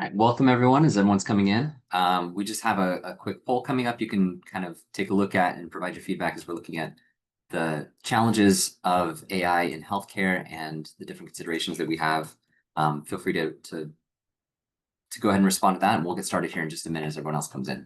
All right, welcome everyone as everyone's coming in. We just have a quick poll coming up. You can kind of take a look at and provide your feedback as we're looking at the challenges of AI in healthcare and the different considerations that we have. Feel free to go ahead and respond to that, and we'll get started here in just a minute as everyone else comes in.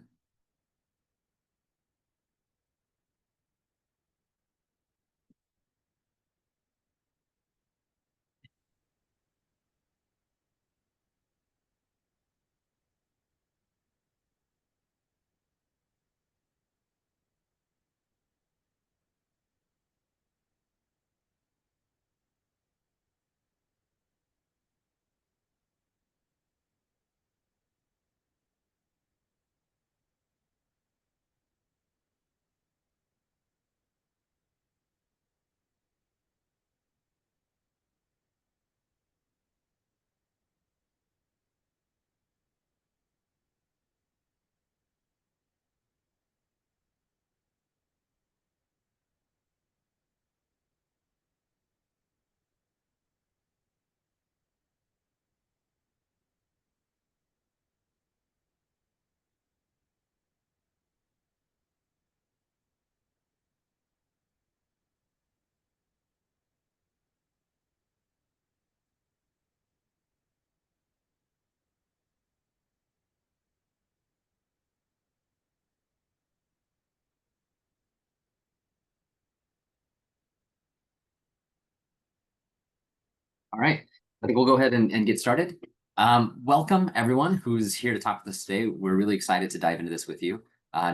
All right, I think we'll go ahead and get started. Welcome everyone who's here to talk with us today. We're really excited to dive into this with you.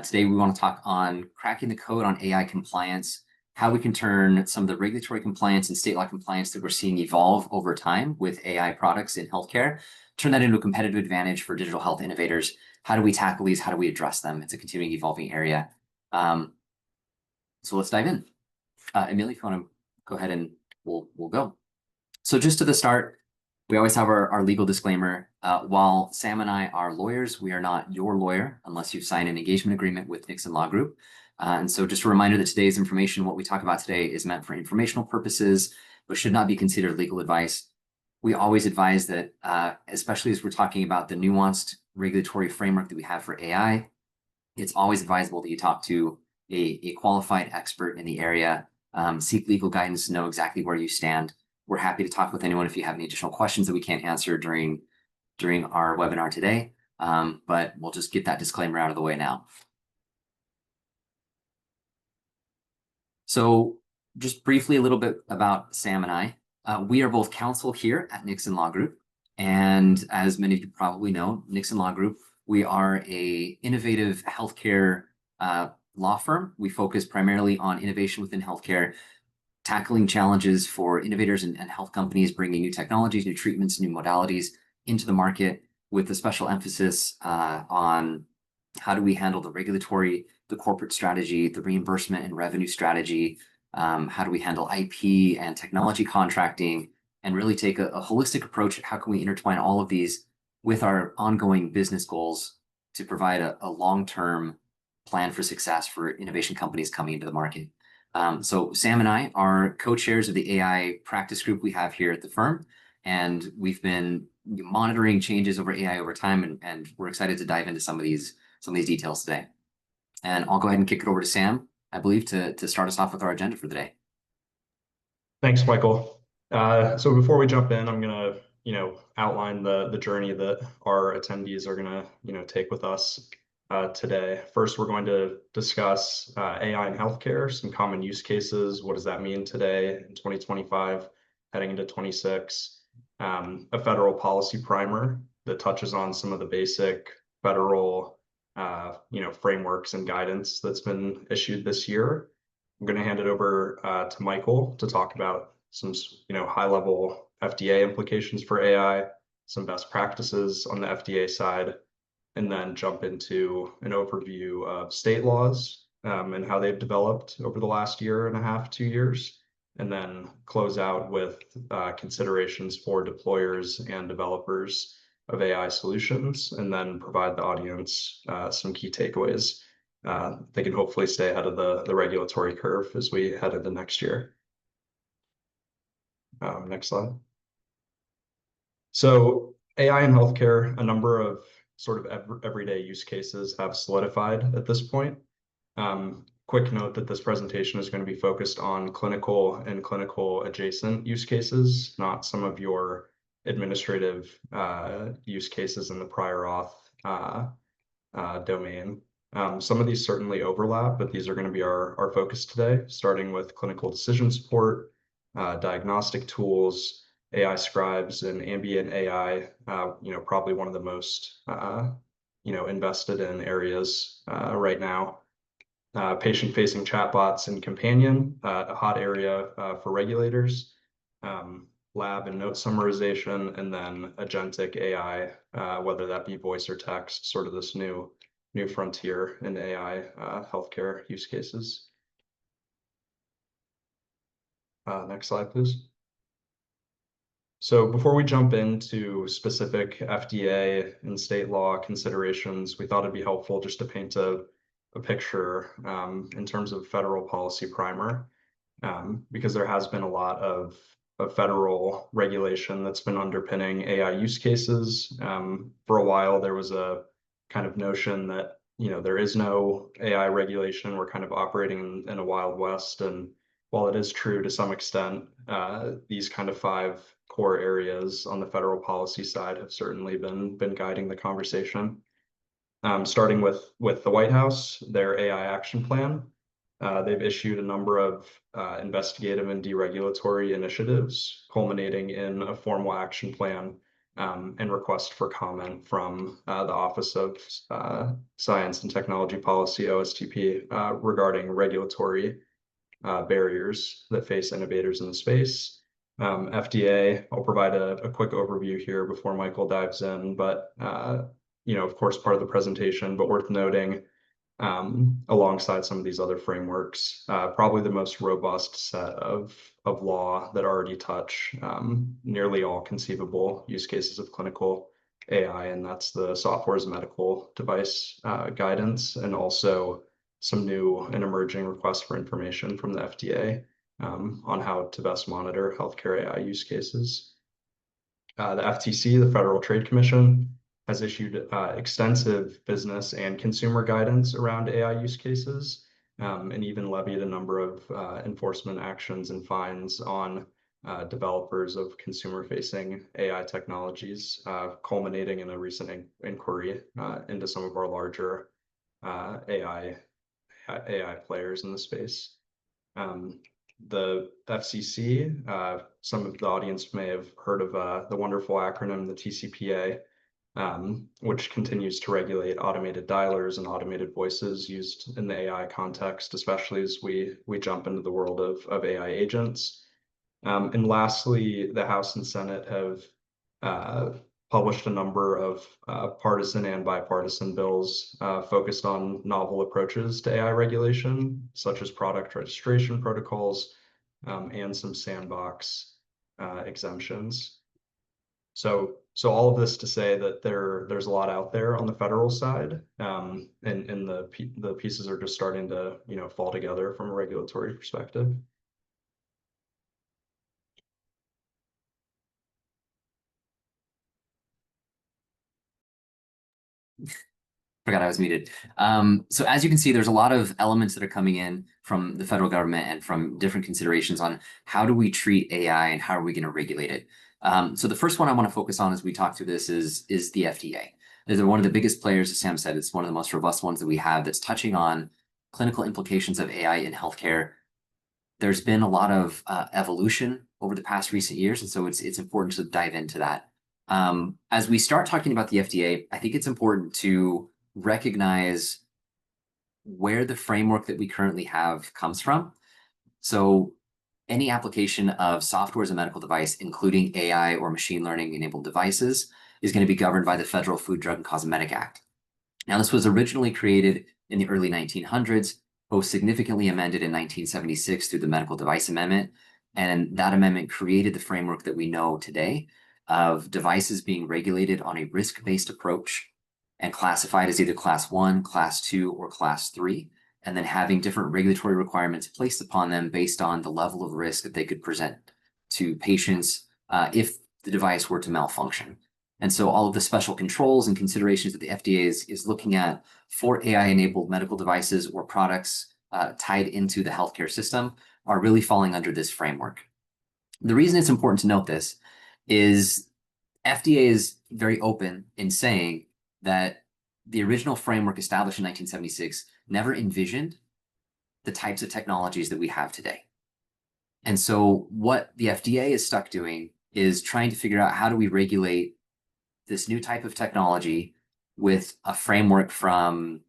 Today we want to talk on cracking the code on AI compliance, how we can turn some of the regulatory compliance and state law compliance that we're seeing evolve over time with AI products in healthcare, turn that into a competitive advantage for digital health innovators. How do we tackle these? How do we address them? It's a continuing evolving area. So let's dive in. Emily, if you want to go ahead and we'll go. So just to the start, we always have our legal disclaimer. While Sam and I are lawyers, we are not your lawyer unless you've signed an engagement agreement with Nixon Law Group. And so just a reminder that today's information, what we talk about today, is meant for informational purposes, but should not be considered legal advice. We always advise that, especially as we're talking about the nuanced regulatory framework that we have for AI, it's always advisable that you talk to a qualified expert in the area, seek legal guidance, know exactly where you stand. We're happy to talk with anyone if you have any additional questions that we can't answer during our webinar today, but we'll just get that disclaimer out of the way now. So just briefly a little bit about Sam and I. We are both counsel here at Nixon Law Group. And as many of you probably know, Nixon Law Group, we are an innovative healthcare law firm. We focus primarily on innovation within healthcare, tackling challenges for innovators and health companies, bringing new technologies, new treatments, new modalities into the market, with a special emphasis on how do we handle the regulatory, the corporate strategy, the reimbursement and revenue strategy, how do we handle IP and technology contracting, and really take a holistic approach at how can we intertwine all of these with our ongoing business goals to provide a long-term plan for success for innovation companies coming into the market. So Sam and I are co-chairs of the AI practice group we have here at the firm, and we've been monitoring changes over AI over time, and we're excited to dive into some of these details today. And I'll go ahead and kick it over to Sam, I believe, to start us off with our agenda for the day. Thanks, Michael. So before we jump in, I'm gonna outline the journey that our attendees are gonna take with us today. First, we're going to discuss AI in healthcare, some common use cases. What does that mean today in 2025, heading into 26? A federal policy primer that touches on some of the basic federal frameworks and guidance that's been issued this year. I'm going to hand it over to Michael to talk about some high-level FDA implications for AI, some best practices on the FDA side, and then jump into an overview of state laws and how they've developed over the last year and a half, 2 years, and then close out with considerations for deployers and developers of AI solutions, and then provide the audience some key takeaways. They can hopefully stay ahead of the regulatory curve as we head into next year. Next slide. So AI in healthcare, a number of sort of everyday use cases have solidified at this point. Quick note that this presentation is going to be focused on clinical and clinical adjacent use cases, not some of your administrative use cases in the prior auth domain. Some of these certainly overlap, but these are going to be our focus today, starting with clinical decision support, diagnostic tools, AI scribes, and ambient AI, probably one of the most, invested in areas right now. Patient-facing chatbots and companion, a hot area for regulators, lab and note summarization, and then agentic AI, whether that be voice or text, sort of this new frontier in AI healthcare use cases. Next slide, please. So before we jump into specific FDA and state law considerations, we thought it'd be helpful just to paint a picture in terms of federal policy primer, because there has been a lot of federal regulation that's been underpinning AI use cases. For a while, there was a kind of notion that, there is no AI regulation. We're kind of operating in a Wild West. And while it is true to some extent, these kind of 5 core areas on the federal policy side have certainly been guiding the conversation. Starting with the White House, their AI action plan. They've issued a number of investigative and deregulatory initiatives, culminating in a formal action plan and request for comment from the Office of Science and Technology Policy, OSTP, regarding regulatory barriers that face innovators in the space. FDA, I'll provide a quick overview here before Michael dives in, but of course, part of the presentation, but worth noting, alongside some of these other frameworks, probably the most robust set of law that already touch nearly all conceivable use cases of clinical AI, and that's the software as a medical device guidance, and also some new and emerging requests for information from the FDA on how to best monitor healthcare AI use cases. The FTC, the Federal Trade Commission, has issued extensive business and consumer guidance around AI use cases, and even levied a number of enforcement actions and fines on developers of consumer-facing AI technologies, culminating in a recent inquiry into some of our larger AI players in the space. The FCC, some of the audience may have heard of the wonderful acronym, the TCPA, which continues to regulate automated dialers and automated voices used in the AI context, especially as we jump into the world of AI agents. And lastly, the House and Senate have published a number of partisan and bipartisan bills focused on novel approaches to AI regulation, such as product registration protocols and some sandbox exemptions. So all of this to say that there's a lot out there on the federal side, and the pieces are just starting to fall together from a regulatory perspective. Forgot I was muted. So as you can see, there's a lot of elements that are coming in from the federal government and from different considerations on how do we treat AI and how are we going to regulate it. So the first one I want to focus on as we talk through this is the FDA. They're one of the biggest players, as Sam said. It's one of the most robust ones that we have that's touching on clinical implications of AI in healthcare. There's been a lot of evolution over the past recent years, and so it's important to dive into that. As we start talking about the FDA, I think it's important to recognize where the framework that we currently have comes from. So any application of software as a medical device, including AI or machine learning enabled devices, is going to be governed by the Federal Food, Drug, and Cosmetic Act. Now, this was originally created in the early 1900s, both significantly amended in 1976 through the Medical Device Amendment. And that amendment created the framework that we know today of devices being regulated on a risk-based approach and classified as either class 1, class 2, or class 3, and then having different regulatory requirements placed upon them based on the level of risk that they could present to patients if the device were to malfunction. And so all of the special controls and considerations that the FDA is looking at for AI-enabled medical devices or products tied into the healthcare system are really falling under this framework. The reason it's important to note this is FDA is very open in saying that the original framework established in 1976 never envisioned the types of technologies that we have today. And so what the FDA is stuck doing is trying to figure out how do we regulate this new type of technology with a framework from,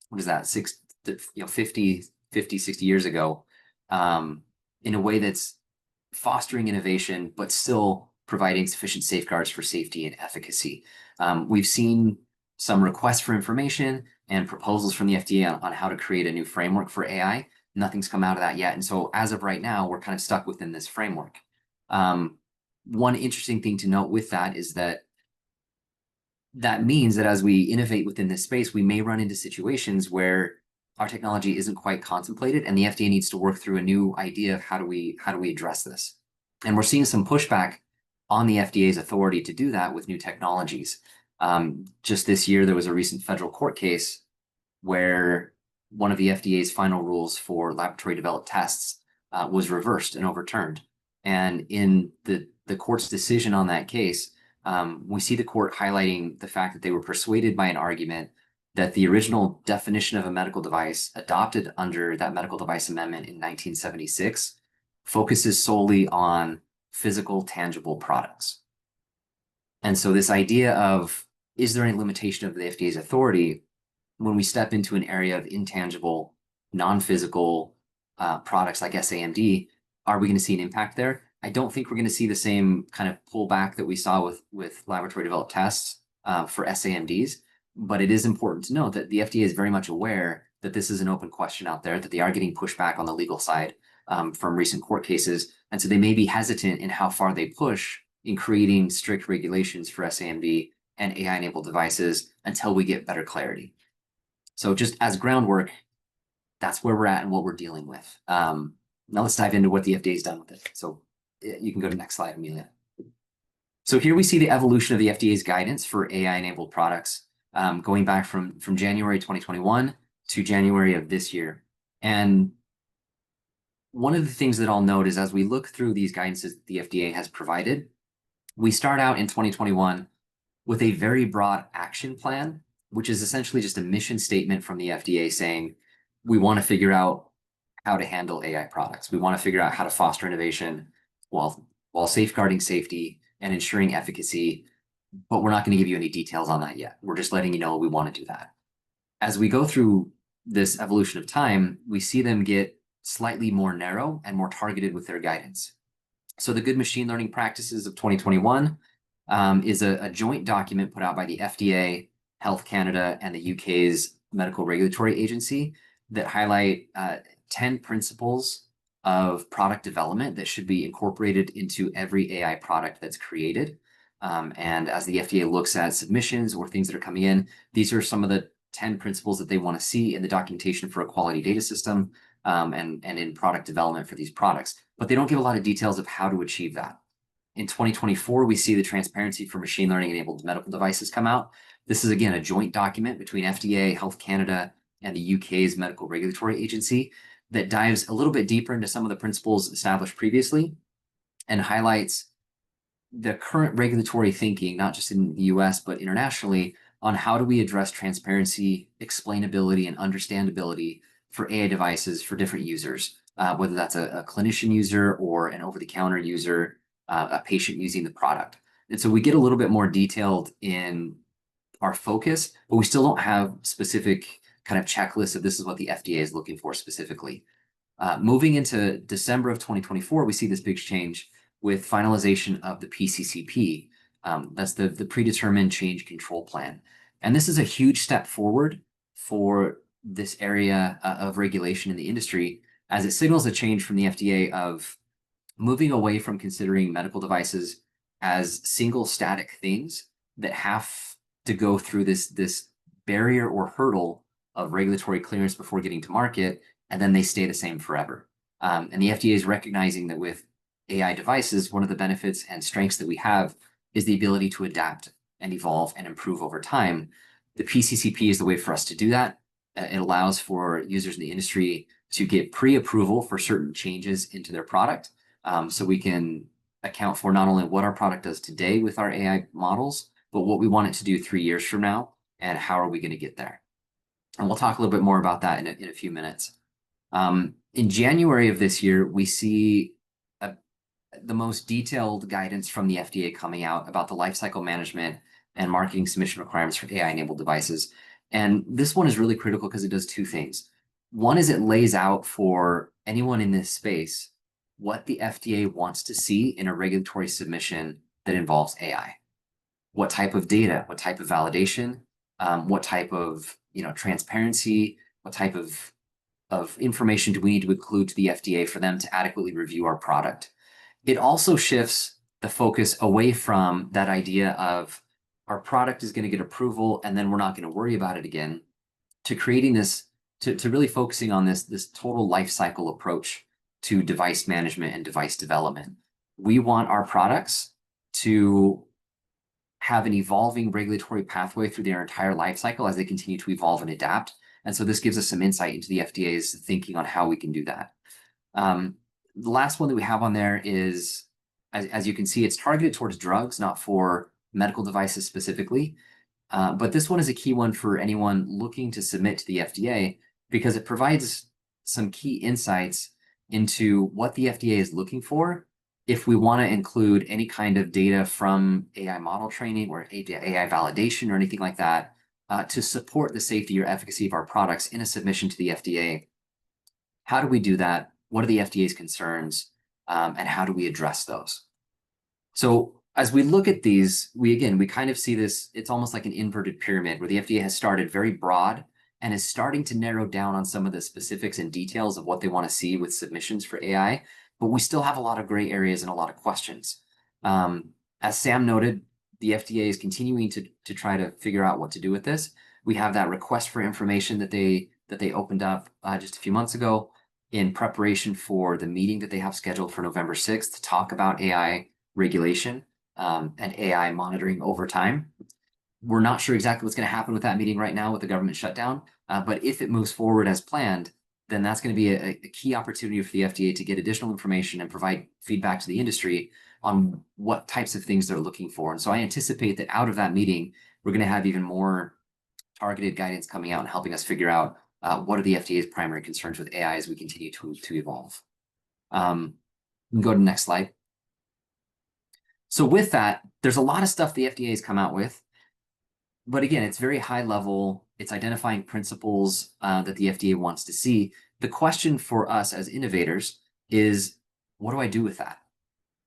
what is that, 50, 60 years ago, in a way that's fostering innovation, but still providing sufficient safeguards for safety and efficacy. We've seen some requests for information and proposals from the FDA on how to create a new framework for AI. Nothing's come out of that yet. And so as of right now, we're kind of stuck within this framework. One interesting thing to note with that is that means that as we innovate within this space, we may run into situations where our technology isn't quite contemplated, and the FDA needs to work through a new idea of how do we address this. And we're seeing some pushback on the FDA's authority to do that with new technologies. Just this year, there was a recent federal court case where one of the FDA's final rules for laboratory developed tests was reversed and overturned. And in the court's decision on that case, we see the court highlighting the fact that they were persuaded by an argument that the original definition of a medical device adopted under that medical device amendment in 1976 focuses solely on physical, tangible products. And so this idea of, is there any limitation of the FDA's authority when we step into an area of intangible, non-physical products like SAMD, are we going to see an impact there? I don't think we're going to see the same kind of pullback that we saw with laboratory developed tests for SAMDs, but it is important to note that the FDA is very much aware that this is an open question out there, that they are getting pushback on the legal side from recent court cases. And so they may be hesitant in how far they push in creating strict regulations for SAMD and AI-enabled devices until we get better clarity. So just as groundwork, that's where we're at and what we're dealing with. Now let's dive into what the FDA's done with it. So you can go to the next slide, Amelia. So here we see the evolution of the FDA's guidance for AI-enabled products, going back from January 2021 to January of this year. And one of the things that I'll note is as we look through these guidances that the FDA has provided, we start out in 2021 with a very broad action plan, which is essentially just a mission statement from the FDA saying, we want to figure out how to handle AI products. We want to figure out how to foster innovation while safeguarding safety and ensuring efficacy, but we're not going to give you any details on that yet. We're just letting you know we want to do that. As we go through this evolution of time, we see them get slightly more narrow and more targeted with their guidance. So the Good Machine Learning Practices of 2021 is a joint document put out by the FDA, Health Canada, and the UK's Medical Regulatory Agency that highlight 10 principles of product development that should be incorporated into every AI product that's created. And as the FDA looks at submissions or things that are coming in, these are some of the 10 principles that they want to see in the documentation for a quality data system and in product development for these products. But they don't give a lot of details of how to achieve that. In 2024, we see the Transparency for Machine Learning Enabled Medical Devices come out. This is, again, a joint document between FDA, Health Canada, and the UK's Medical Regulatory Agency that dives a little bit deeper into some of the principles established previously and highlights the current regulatory thinking, not just in the US, but internationally, on how do we address transparency, explainability, and understandability for AI devices for different users, whether that's a clinician user or an over-the-counter user, a patient using the product. And so we get a little bit more detailed in our focus, but we still don't have specific kind of checklists of this is what the FDA is looking for specifically. Moving into December of 2024, we see this big change with finalization of the PCCP. That's the Predetermined Change Control Plan. And this is a huge step forward for this area of regulation in the industry, as it signals a change from the FDA of moving away from considering medical devices as single static things that have to go through this barrier or hurdle of regulatory clearance before getting to market, and then they stay the same forever. And the FDA is recognizing that with AI devices, one of the benefits and strengths that we have is the ability to adapt and evolve and improve over time. The PCCP is the way for us to do that. It allows for users in the industry to get pre-approval for certain changes into their product. So we can account for not only what our product does today with our AI models, but what we want it to do 3 years from now, and how are we going to get there. And we'll talk a little bit more about that in a few minutes. In January of this year, we see the most detailed guidance from the FDA coming out about the lifecycle management and marketing submission requirements for AI-enabled devices. And this one is really critical because it does two things. One is it lays out for anyone in this space what the FDA wants to see in a regulatory submission that involves AI. What type of data, what type of validation, what type of transparency, what type of information do we need to include to the FDA for them to adequately review our product. It also shifts the focus away from that idea of our product is going to get approval and then we're not going to worry about it again, to creating this, to really focusing on this total life cycle approach to device management and device development. We want our products to have an evolving regulatory pathway through their entire life cycle as they continue to evolve and adapt. And so this gives us some insight into the FDA's thinking on how we can do that. The last one that we have on there is, as you can see, it's targeted towards drugs, not for medical devices specifically. But this one is a key one for anyone looking to submit to the FDA because it provides some key insights into what the FDA is looking for if we want to include any kind of data from AI model training or AI validation or anything like that to support the safety or efficacy of our products in a submission to the FDA. How do we do that? What are the FDA's concerns? And how do we address those? So as we look at these, we kind of see this, it's almost like an inverted pyramid where the FDA has started very broad and is starting to narrow down on some of the specifics and details of what they want to see with submissions for AI, but we still have a lot of gray areas and a lot of questions. As Sam noted, the FDA is continuing to try to figure out what to do with this. We have that request for information that they opened up just a few months ago in preparation for the meeting that they have scheduled for November 6th to talk about AI regulation and AI monitoring over time. We're not sure exactly what's going to happen with that meeting right now with the government shutdown, but if it moves forward as planned, then that's going to be a key opportunity for the FDA to get additional information and provide feedback to the industry on what types of things they're looking for. And so I anticipate that out of that meeting, we're going to have even more targeted guidance coming out and helping us figure out what are the FDA's primary concerns with AI as we continue to evolve. We can go to the next slide. So with that, there's a lot of stuff the FDA has come out with. But again, it's very high level. It's identifying principles that the FDA wants to see. The question for us as innovators is, what do I do with that?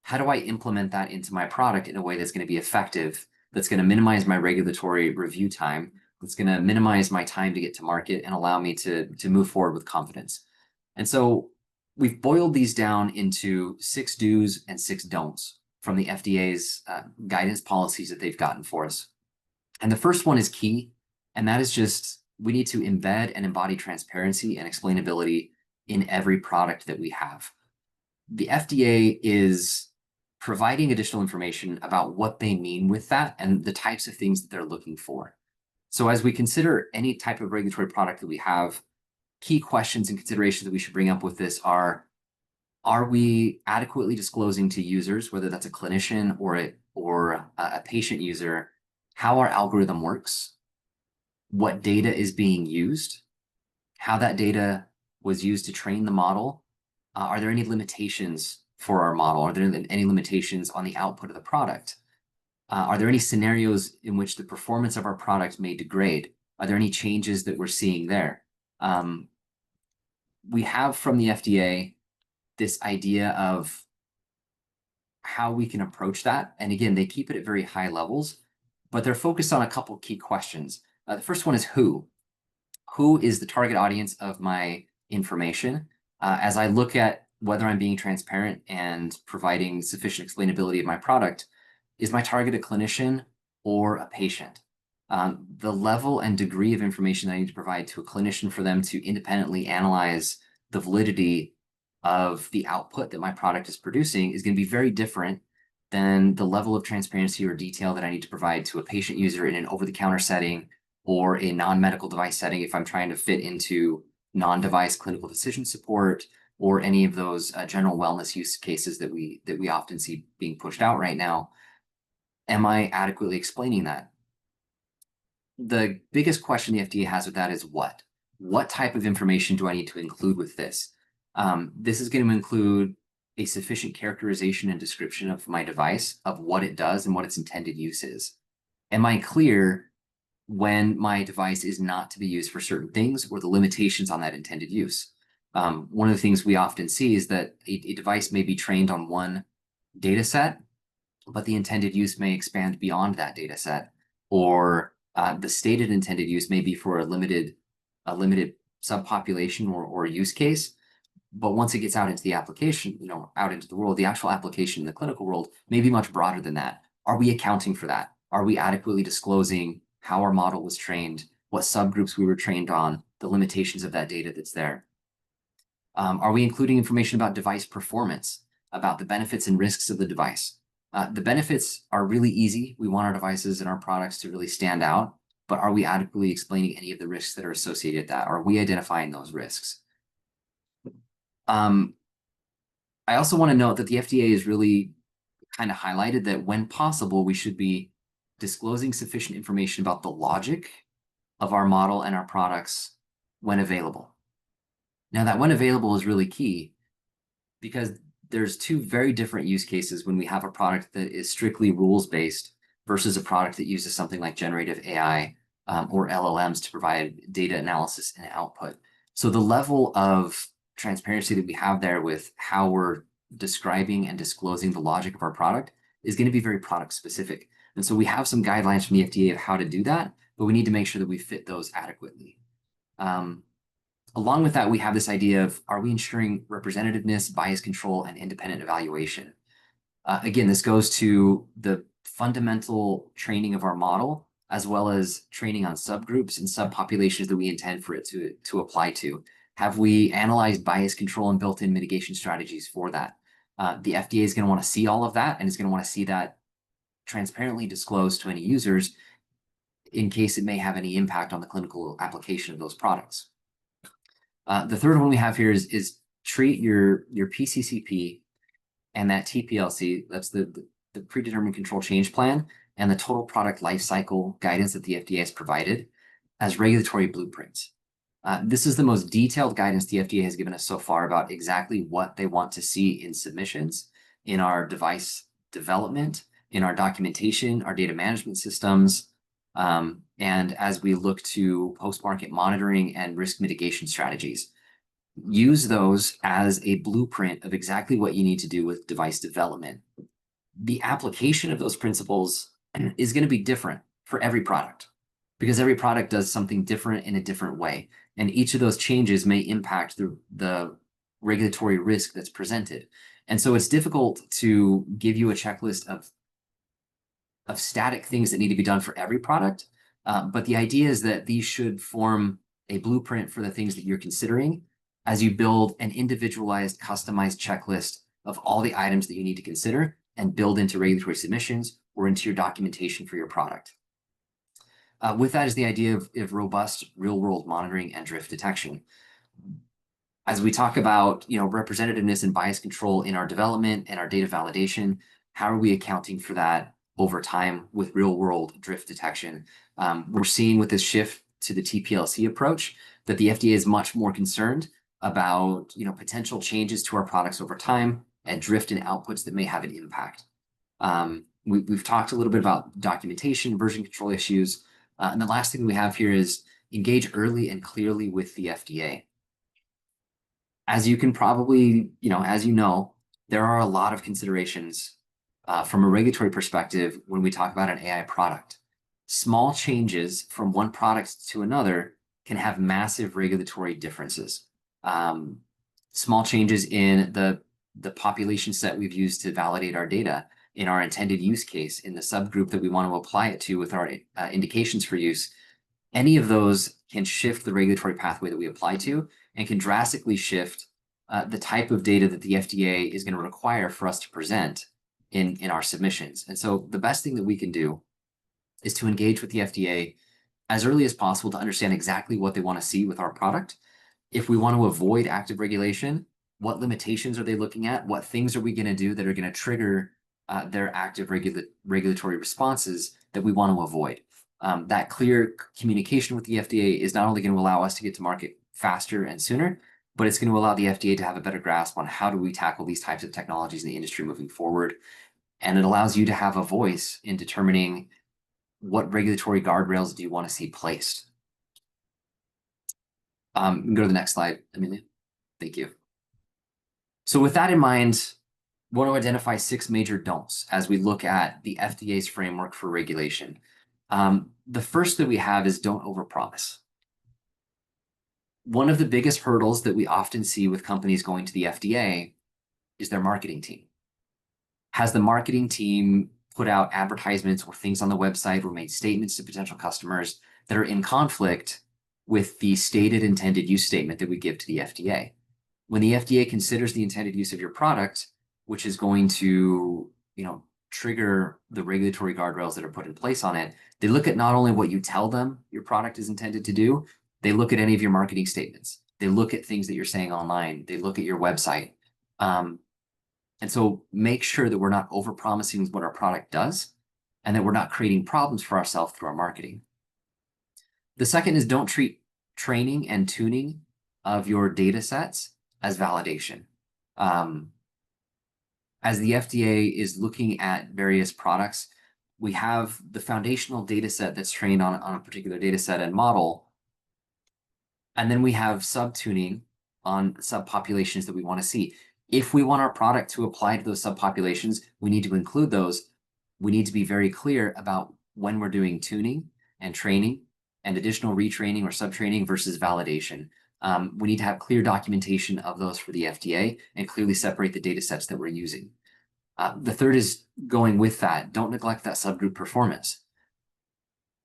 How do I implement that into my product in a way that's going to be effective, that's going to minimize my regulatory review time, that's going to minimize my time to get to market and allow me to move forward with confidence? And so we've boiled these down into 6 do's and 6 don'ts from the FDA's guidance policies that they've gotten for us. And the first one is key, and that is just we need to embed and embody transparency and explainability in every product that we have. The FDA is providing additional information about what they mean with that and the types of things that they're looking for. So as we consider any type of regulatory product that we have, key questions and considerations that we should bring up with this are we adequately disclosing to users, whether that's a clinician or a patient user, how our algorithm works, what data is being used, how that data was used to train the model? Are there any limitations for our model? Are there any limitations on the output of the product? Are there any scenarios in which the performance of our product may degrade? Are there any changes that we're seeing there? We have from the FDA this idea of how we can approach that. And again, they keep it at very high levels, but they're focused on a couple key questions. The first one is who? Who is the target audience of my information? As I look at whether I'm being transparent and providing sufficient explainability of my product, is my target a clinician or a patient? The level and degree of information I need to provide to a clinician for them to independently analyze the validity of the output that my product is producing is going to be very different than the level of transparency or detail that I need to provide to a patient user in an over-the-counter setting or a non-medical device setting if I'm trying to fit into non-device clinical decision support or any of those general wellness use cases that we often see being pushed out right now. Am I adequately explaining that? The biggest question the FDA has with that is what? What type of information do I need to include with this? This is going to include a sufficient characterization and description of my device, of what it does and what its intended use is. Am I clear when my device is not to be used for certain things or the limitations on that intended use? One of the things we often see is that a device may be trained on one data set, but the intended use may expand beyond that data set, or the stated intended use may be for a limited subpopulation or use case. But once it gets out into the application, out into the world, the actual application in the clinical world may be much broader than that. Are we accounting for that? Are we adequately disclosing how our model was trained, what subgroups we were trained on, the limitations of that data that's there? Are we including information about device performance, about the benefits and risks of the device? The benefits are really easy. We want our devices and our products to really stand out, but are we adequately explaining any of the risks that are associated with that? Are we identifying those risks? I also want to note that the FDA has really kind of highlighted that when possible, we should be disclosing sufficient information about the logic of our model and our products when available. Now, that when available is really key because there's two very different use cases when we have a product that is strictly rules-based versus a product that uses something like generative AI or LLMs to provide data analysis and output. So the level of transparency that we have there with how we're describing and disclosing the logic of our product is going to be very product specific. And so we have some guidelines from the FDA of how to do that, but we need to make sure that we fit those adequately. Along with that, we have this idea of, are we ensuring representativeness, bias control, and independent evaluation? Again, this goes to the fundamental training of our model, as well as training on subgroups and subpopulations that we intend for it to apply to. Have we analyzed bias control and built-in mitigation strategies for that? The FDA is going to want to see all of that, and is going to want to see that transparently disclosed to any users in case it may have any impact on the clinical application of those products. The third one we have here is treat your PCCP and that TPLC, that's the predetermined control change plan, and the total product lifecycle guidance that the FDA has provided as regulatory blueprints. This is the most detailed guidance the FDA has given us so far about exactly what they want to see in submissions, in our device development, in our documentation, our data management systems, and as we look to post-market monitoring and risk mitigation strategies. Use those as a blueprint of exactly what you need to do with device development. The application of those principles is going to be different for every product because every product does something different in a different way. And each of those changes may impact the regulatory risk that's presented. And so it's difficult to give you a checklist of static things that need to be done for every product. But the idea is that these should form a blueprint for the things that you're considering as you build an individualized, customized checklist of all the items that you need to consider and build into regulatory submissions or into your documentation for your product. With that is the idea of robust real-world monitoring and drift detection. As we talk about, representativeness and bias control in our development and our data validation, how are we accounting for that over time with real-world drift detection? We're seeing with this shift to the TPLC approach that the FDA is much more concerned about, potential changes to our products over time and drift in outputs that may have an impact. We've talked a little bit about documentation, version control issues. And the last thing we have here is engage early and clearly with the FDA. As you can probably, there are a lot of considerations from a regulatory perspective when we talk about an AI product. Small changes from one product to another can have massive regulatory differences. Small changes in the population set we've used to validate our data, in our intended use case, in the subgroup that we want to apply it to with our indications for use, any of those can shift the regulatory pathway that we apply to and can drastically shift the type of data that the FDA is going to require for us to present in our submissions. And so the best thing that we can do is to engage with the FDA as early as possible to understand exactly what they want to see with our product. If we want to avoid active regulation, what limitations are they looking at? What things are we going to do that are going to trigger their active regulatory responses that we want to avoid? That clear communication with the FDA is not only going to allow us to get to market faster and sooner, but it's going to allow the FDA to have a better grasp on how do we tackle these types of technologies in the industry moving forward. And it allows you to have a voice in determining what regulatory guardrails do you want to see placed. Go to the next slide, Amelia. Thank you. So with that in mind, we want to identify 6 major don'ts as we look at the FDA's framework for regulation. The first that we have is don't overpromise. One of the biggest hurdles that we often see with companies going to the FDA is their marketing team. Has the marketing team put out advertisements or things on the website or made statements to potential customers that are in conflict with the stated intended use statement that we give to the FDA? When the FDA considers the intended use of your product, which is going to, trigger the regulatory guardrails that are put in place on it, they look at not only what you tell them your product is intended to do, they look at any of your marketing statements. They look at things that you're saying online. They look at your website. And so make sure that we're not overpromising what our product does and that we're not creating problems for ourselves through our marketing. The second is don't treat training and tuning of your data sets as validation. As the FDA is looking at various products, we have the foundational data set that's trained on a particular data set and model. And then we have sub-tuning on subpopulations that we want to see. If we want our product to apply to those subpopulations, we need to include those. We need to be very clear about when we're doing tuning and training and additional retraining or subtraining versus validation. We need to have clear documentation of those for the FDA and clearly separate the data sets that we're using. The third is going with that. Don't neglect that subgroup performance.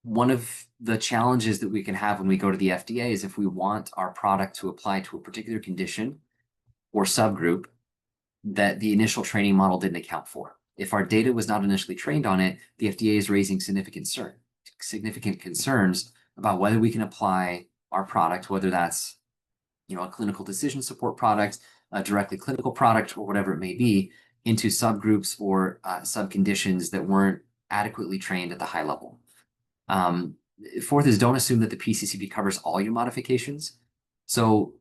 One of the challenges that we can have when we go to the FDA is if we want our product to apply to a particular condition or subgroup that the initial training model didn't account for. If our data was not initially trained on it, the FDA is raising significant concerns about whether we can apply our product, whether that's a clinical decision support product, a directly clinical product, or whatever it may be, into subgroups or subconditions that weren't adequately trained at the high level. Fourth is don't assume that the PCCP covers all your modifications. So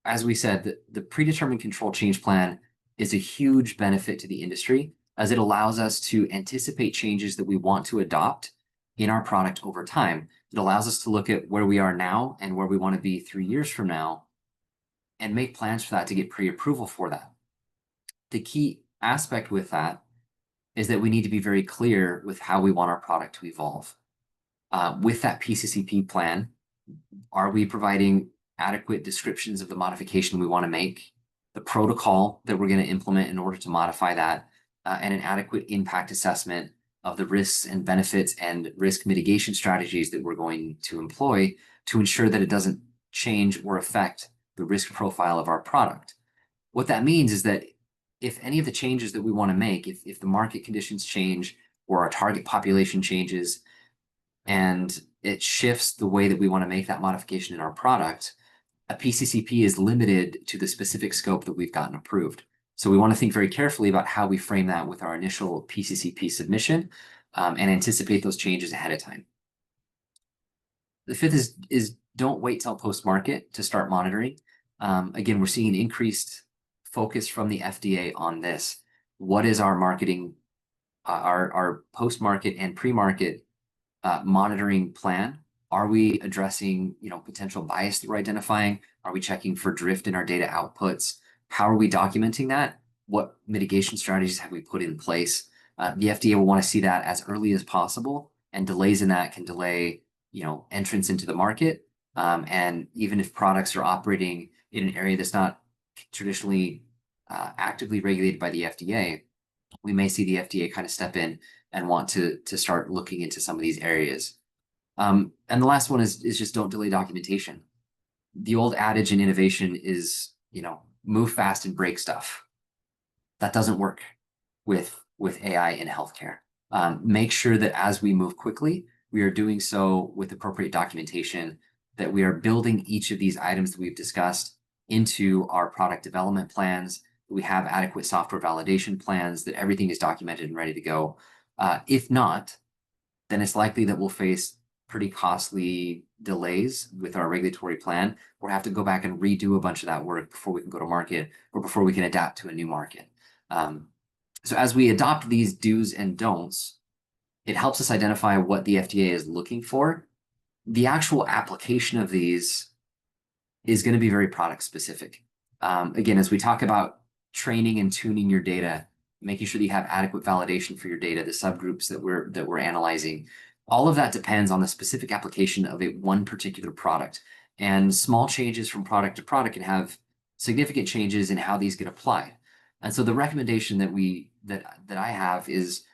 as we said, the predetermined control change plan is a huge benefit to the industry as it allows us to anticipate changes that we want to adopt in our product over time. It allows us to look at where we are now and where we want to be 3 years from now and make plans for that to get pre-approval for that. The key aspect with that is that we need to be very clear with how we want our product to evolve. With that PCCP plan, are we providing adequate descriptions of the modification we want to make, the protocol that we're going to implement in order to modify that, and an adequate impact assessment of the risks and benefits and risk mitigation strategies that we're going to employ to ensure that it doesn't change or affect the risk profile of our product. What that means is that if any of the changes that we want to make, if the market conditions change or our target population changes and it shifts the way that we want to make that modification in our product, a PCCP is limited to the specific scope that we've gotten approved. So we want to think very carefully about how we frame that with our initial PCCP submission and anticipate those changes ahead of time. The fifth is don't wait till post-market to start monitoring. Again, we're seeing an increased focus from the FDA on this. What is our marketing, our post-market and pre-market monitoring plan? Are we addressing, potential bias that we're identifying? Are we checking for drift in our data outputs? How are we documenting that? What mitigation strategies have we put in place? The FDA will want to see that as early as possible, and delays in that can delay, entrance into the market. And even if products are operating in an area that's not traditionally actively regulated by the FDA, we may see the FDA kind of step in and want to start looking into some of these areas. And the last one is just don't delay documentation. The old adage in innovation is, move fast and break stuff. That doesn't work with with AI in healthcare. Make sure that as we move quickly, we are doing so with appropriate documentation, that we are building each of these items that we've discussed into our product development plans. We have adequate software validation plans, that everything is documented and ready to go. If not, then it's likely that we'll face pretty costly delays with our regulatory plan, or have to go back and redo a bunch of that work before we can go to market, or before we can adapt to a new market. So as we adopt these do's and don'ts, it helps us identify what the FDA is looking for. The actual application of these is going to be very product specific. Again, as we talk about training and tuning your data, making sure that you have adequate validation for your data, the subgroups that we're analyzing, all of that depends on the specific application of one particular product. And small changes from product to product can have significant changes in how these get applied. And so the recommendation that I have is,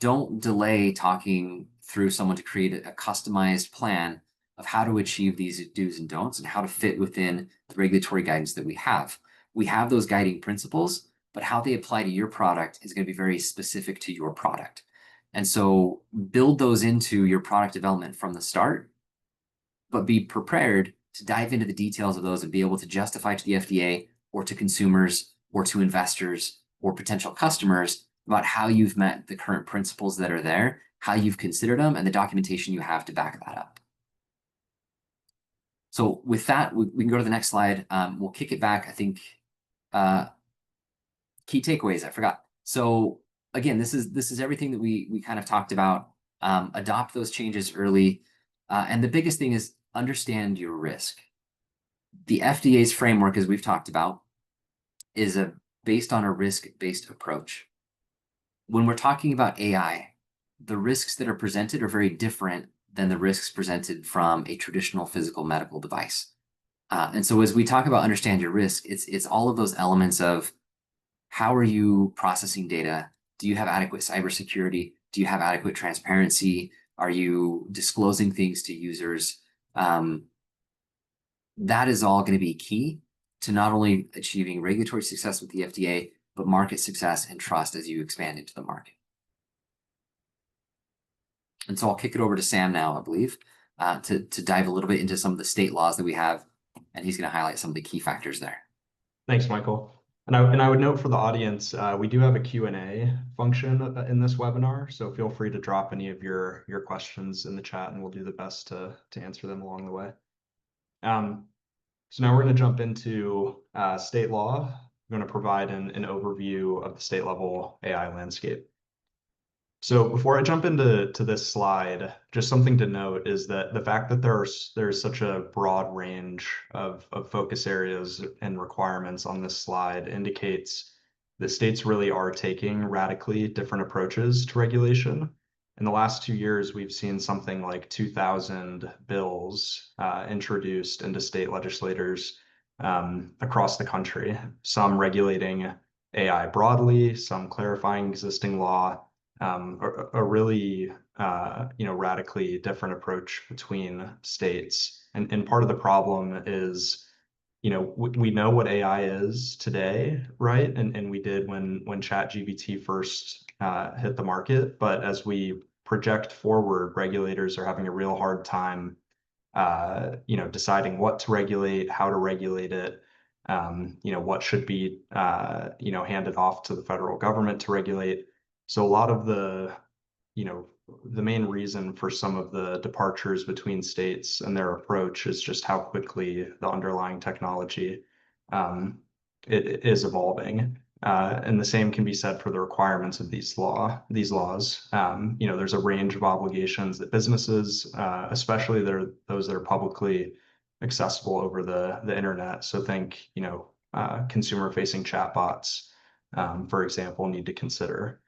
don't delay talking through someone to create a customized plan of how to achieve these do's and don'ts and how to fit within the regulatory guidance that we have. We have those guiding principles, but how they apply to your product is going to be very specific to your product. And so build those into your product development from the start, but be prepared to dive into the details of those and be able to justify to the FDA or to consumers or to investors or potential customers about how you've met the current principles that are there, how you've considered them, and the documentation you have to back that up. So with that, we can go to the next slide. We'll kick it back. I think key takeaways, I forgot. So again, this is everything that we kind of talked about. Adopt those changes early. And the biggest thing is understand your risk. The FDA's framework, as we've talked about, is based on a risk-based approach. When we're talking about AI, the risks that are presented are very different than the risks presented from a traditional physical medical device. And so as we talk about understand your risk, it's all of those elements of how are you processing data? Do you have adequate cybersecurity? Do you have adequate transparency? Are you disclosing things to users? That is all going to be key to not only achieving regulatory success with the FDA, but market success and trust as you expand into the market. And so I'll kick it over to Sam now, I believe, to dive a little bit into some of the state laws that we have, and he's going to highlight some of the key factors there. Thanks, Michael. And I would note for the audience, we do have a Q&A function in this webinar, so feel free to drop any of your questions in the chat, and we'll do the best to answer them along the way. So now we're going to jump into state law. I'm going to provide an overview of the state level AI landscape. So before I jump into this slide, just something to note is that the fact that there's such a broad range of focus areas and requirements on this slide indicates that states really are taking radically different approaches to regulation. In the last 2 years, we've seen something like 2,000 bills introduced into state legislators across the country, some regulating AI broadly, some clarifying existing law, a really radically different approach between states. And part of the problem is, we know what AI is today, right? And we did when ChatGPT first hit the market. But as we project forward, regulators are having a real hard time deciding what to regulate, how to regulate it, what should be handed off to the federal government to regulate. So a lot of the main reason for some of the departures between states and their approach is just how quickly the underlying technology it is evolving. And the same can be said for the requirements of these laws. There's a range of obligations that businesses, especially those that are publicly accessible over the internet. So think, consumer-facing chatbots, for example, need to consider.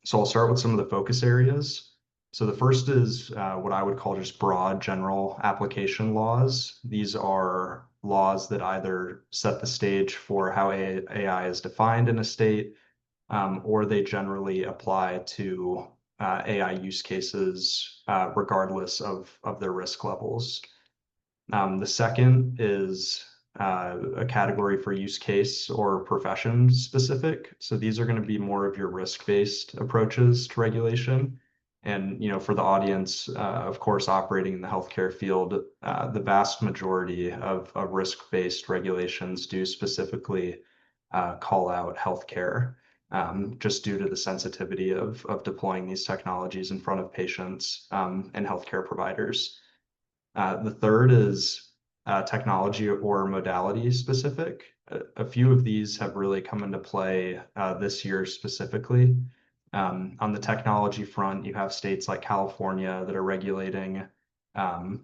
So I'll start with some of the focus areas. So the first is what I would call just broad general application laws. These are laws that either set the stage for how AI is defined in a state, or they generally apply to AI use cases regardless of their risk levels. The second is a category for use case or profession specific. So these are going to be more of your risk-based approaches to regulation. And for the audience, of course, operating in the healthcare field, the vast majority of risk-based regulations do specifically call out healthcare, just due to the sensitivity of deploying these technologies in front of patients and healthcare providers. The third is technology or modality specific. A few of these have really come into play this year specifically. On the technology front, you have states like California that are regulating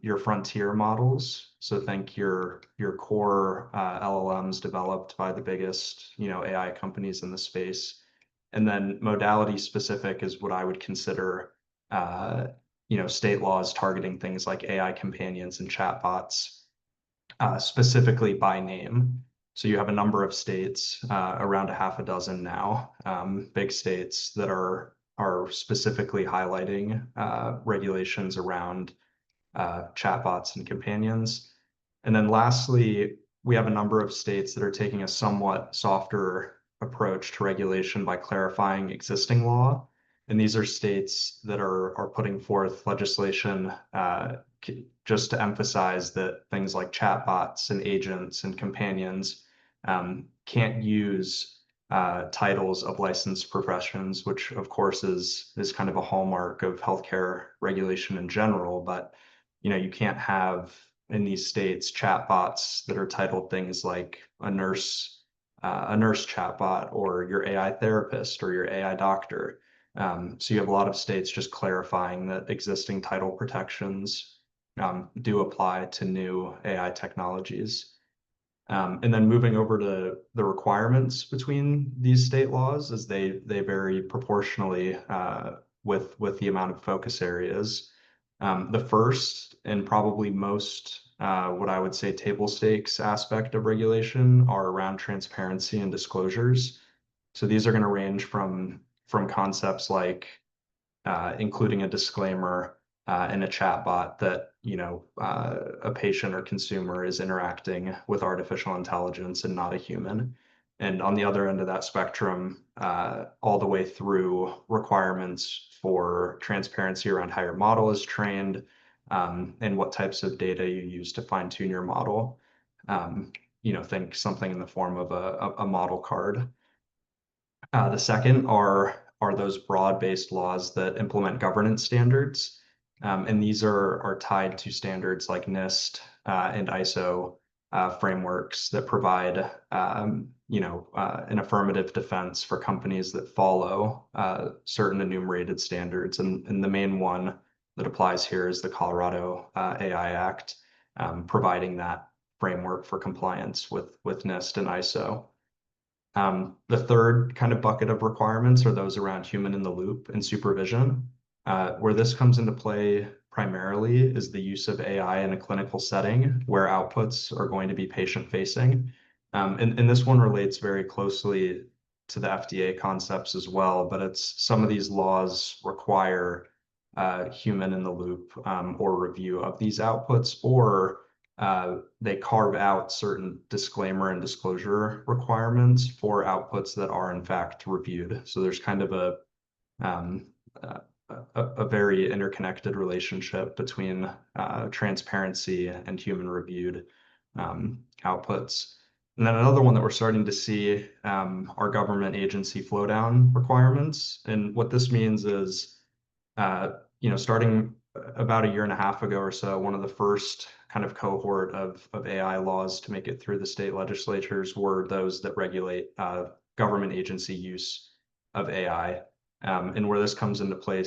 your frontier models. So think your core LLMs developed by the biggest AI companies in the space. And then modality specific is what I would consider state laws targeting things like AI companions and chatbots specifically by name. So you have a number of states, around a half a dozen now, big states that are specifically highlighting regulations around chatbots and companions. And then lastly, we have a number of states that are taking a somewhat softer approach to regulation by clarifying existing law. And these are states that are putting forth legislation just to emphasize that things like chatbots and agents and companions can't use titles of licensed professions, which of course is kind of a hallmark of healthcare regulation in general. But you can't have in these states chatbots that are titled things like a nurse chatbot or your AI therapist or your AI doctor. So you have a lot of states just clarifying that existing title protections do apply to new AI technologies. And then moving over to the requirements between these state laws as they vary proportionally with the amount of focus areas. The first and probably most what I would say table stakes aspect of regulation are around transparency and disclosures. So these are going to range from concepts like including a disclaimer in a chatbot that a patient or consumer is interacting with artificial intelligence and not a human. And on the other end of that spectrum, all the way through requirements for transparency around how your model is trained and what types of data you use to fine tune your model. Think something in the form of a model card. The second are those broad-based laws that implement governance standards. And these are tied to standards like NIST and ISO frameworks that provide an affirmative defense for companies that follow certain enumerated standards. And the main one that applies here is the Colorado AI Act, providing that framework for compliance with NIST and ISO. The third kind of bucket of requirements are those around human in the loop and supervision. Where this comes into play primarily is the use of AI in a clinical setting where outputs are going to be patient facing. And this one relates very closely to the FDA concepts as well, but it's some of these laws require human in the loop or review of these outputs, or they carve out certain disclaimer and disclosure requirements for outputs that are in fact reviewed. So there's kind of a very interconnected relationship between transparency and human reviewed outputs. And then another one that we're starting to see are government agency flow down requirements. And what this means is, starting about a year and a half ago or so, one of the first kind of cohort of AI laws to make it through the state legislatures were those that regulate government agency use of AI. And where this comes into play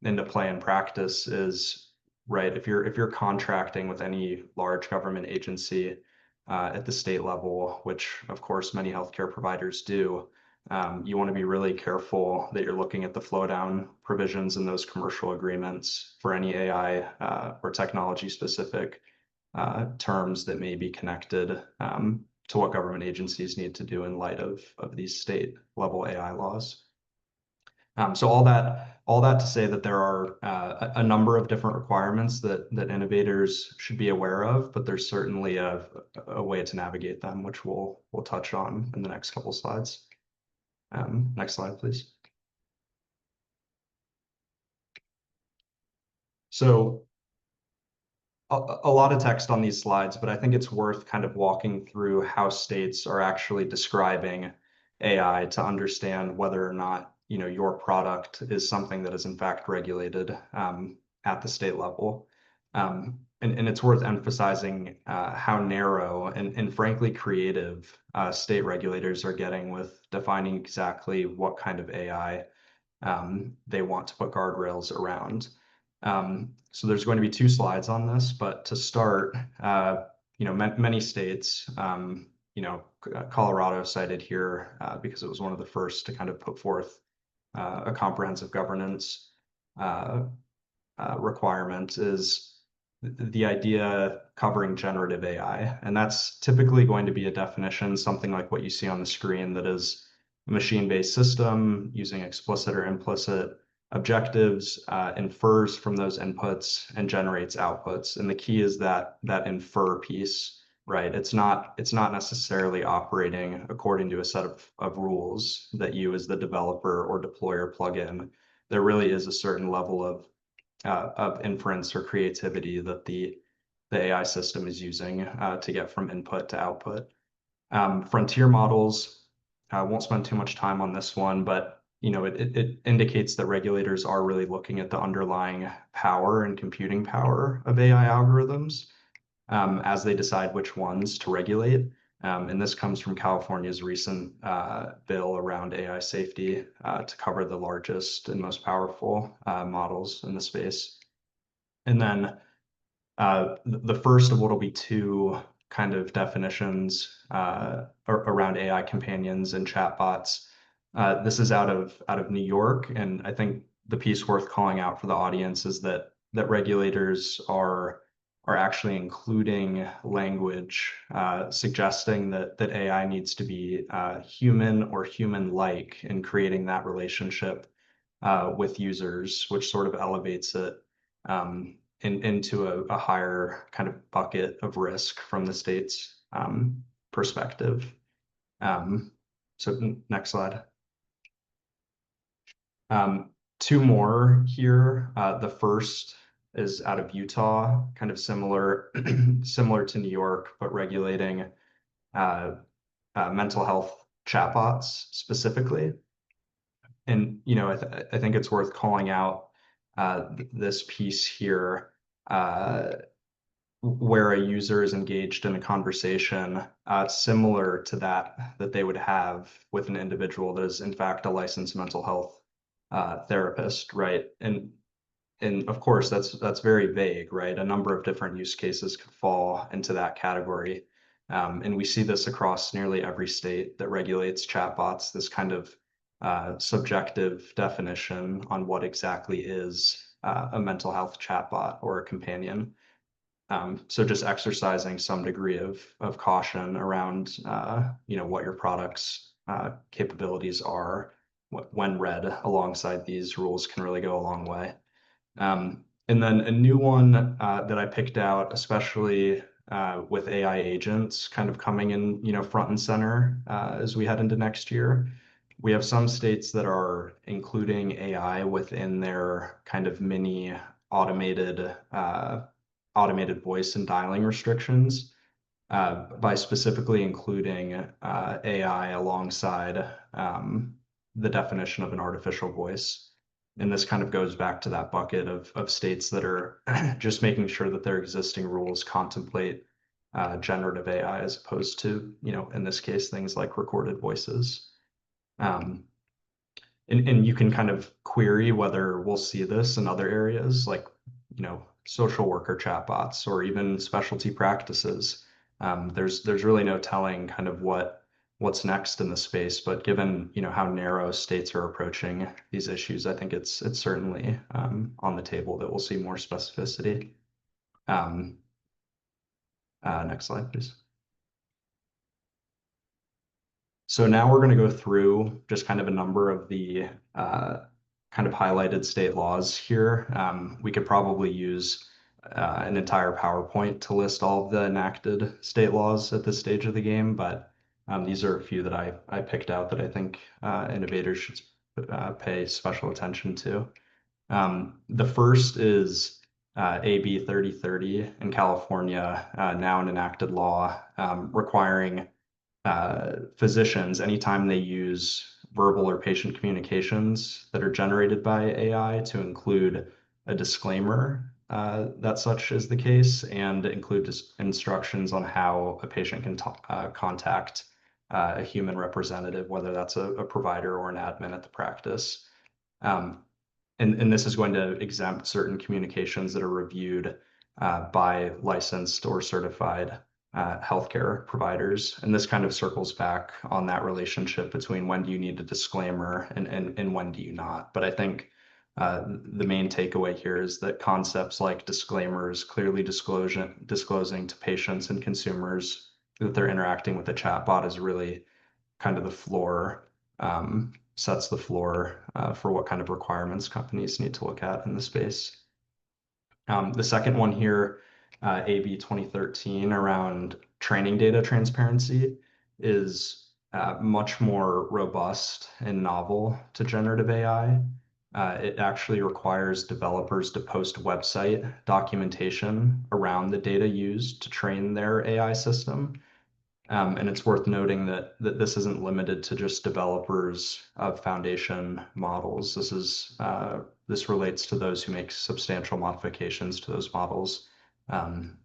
in practice is, right, if you're contracting with any large government agency at the state level, which of course many healthcare providers do, you want to be really careful that you're looking at the flow down provisions in those commercial agreements for any AI or technology specific terms that may be connected to what government agencies need to do in light of these state level AI laws. So all that to say that there are a number of different requirements that innovators should be aware of, but there's certainly a way to navigate them, which we'll touch on in the next couple slides. Next slide, please. So a lot of text on these slides, but I think it's worth kind of walking through how states are actually describing AI to understand whether or not, your product is something that is in fact regulated at the state level. And it's worth emphasizing how narrow and frankly creative state regulators are getting with defining exactly what kind of AI they want to put guardrails around. So there's going to be 2 slides on this, but to start, many states, Colorado cited here because it was one of the first to kind of put forth a comprehensive governance requirement, is the idea covering generative AI. And that's typically going to be a definition, something like what you see on the screen, that is a machine-based system using explicit or implicit objectives, infers from those inputs and generates outputs. And the key is that infer piece, right? It's not necessarily operating according to a set of rules that you as the developer or deployer plug in. There really is a certain level of inference or creativity that the AI system is using to get from input to output. Frontier models, I won't spend too much time on this one, but it indicates that regulators are really looking at the underlying power and computing power of AI algorithms as they decide which ones to regulate. And this comes from California's recent bill around AI safety to cover the largest and most powerful models in the space. And then the first of what will be 2 kind of definitions around AI companions and chatbots. This is out of New York, and I think the piece worth calling out for the audience is that regulators are actually including language suggesting that AI needs to be human or human-like in creating that relationship with users, which sort of elevates it into a higher kind of bucket of risk from the state's perspective. So next slide. 2 more here. The first is out of Utah, kind of similar to New York, but regulating mental health chatbots specifically. And I think it's worth calling out this piece here where a user is engaged in a conversation similar to that they would have with an individual that is in fact a licensed mental health therapist, right? And of course that's very vague, right? A number of different use cases could fall into that category. And we see this across nearly every state that regulates chatbots, this kind of subjective definition on what exactly is a mental health chatbot or a companion. So just exercising some degree of caution around what your product's capabilities are when read alongside these rules can really go a long way. And then a new one that I picked out, especially with AI agents kind of coming in, front and center as we head into next year. We have some states that are including AI within their kind of mini automated voice and dialing restrictions by specifically including AI alongside the definition of an artificial voice. And this kind of goes back to that bucket of states that are just making sure that their existing rules contemplate generative AI as opposed to, in this case, things like recorded voices. And you can kind of query whether we'll see this in other areas like, social worker chatbots or even specialty practices. There's really no telling kind of what's next in the space, but given how narrow states are approaching these issues, I think it's certainly on the table that we'll see more specificity. Next slide, please. So now we're going to go through just kind of a number of the kind of highlighted state laws here. We could probably use an entire PowerPoint to list all of the enacted state laws at this stage of the game, but these are a few that I picked out that I think innovators should pay special attention to. The first is AB 3030 in California, now an enacted law requiring physicians, anytime they use verbal or patient communications that are generated by AI, to include a disclaimer that such is the case and include instructions on how a patient can contact a human representative, whether that's a provider or an admin at the practice. And this is going to exempt certain communications that are reviewed by licensed or certified healthcare providers. And this kind of circles back on that relationship between when do you need a disclaimer and when do you not. But I think the main takeaway here is that concepts like disclaimers, clearly disclosing to patients and consumers that they're interacting with a chatbot is really kind of the floor, sets the floor for what kind of requirements companies need to look at in the space. The second one here, AB 2013, around training data transparency, is much more robust and novel to generative AI. It actually requires developers to post website documentation around the data used to train their AI system. And it's worth noting that this isn't limited to just developers of foundation models. This relates to those who make substantial modifications to those models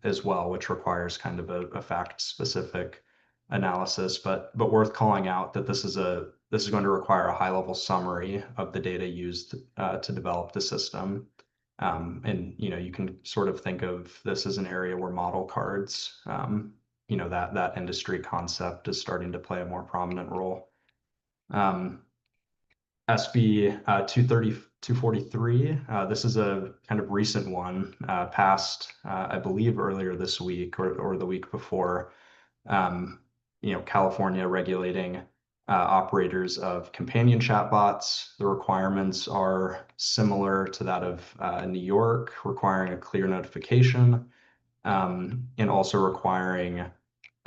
as well, which requires kind of a fact-specific analysis. But worth calling out that this is going to require a high-level summary of the data used to develop the system. And you can sort of think of this as an area where model cards that industry concept is starting to play a more prominent role. SB 243, this is a kind of recent one, passed, I believe, earlier this week or the week before. California regulating operators of companion chatbots. The requirements are similar to that of New York, requiring a clear notification, and also requiring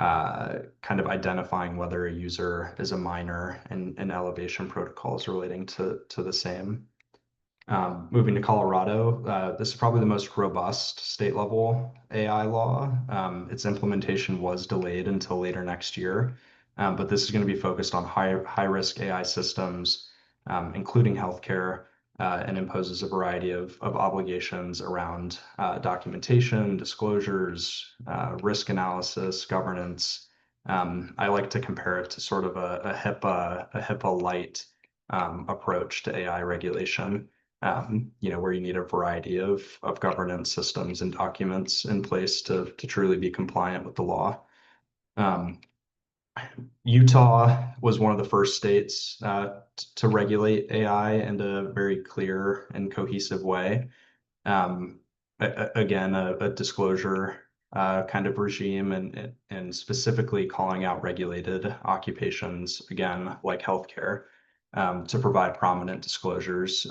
kind of identifying whether a user is a minor and elevation protocols relating to the same. Moving to Colorado, this is probably the most robust state level AI law. Its implementation was delayed until later next year, but this is going to be focused on high risk AI systems, including healthcare, and imposes a variety of obligations around documentation, disclosures, risk analysis, governance. I like to compare it to sort of a HIPAA light approach to AI regulation, where you need a variety of governance systems and documents in place to truly be compliant with the law. Utah was one of the first states to regulate AI in a very clear and cohesive way. Again, a disclosure kind of regime and specifically calling out regulated occupations, again, like healthcare, to provide prominent disclosures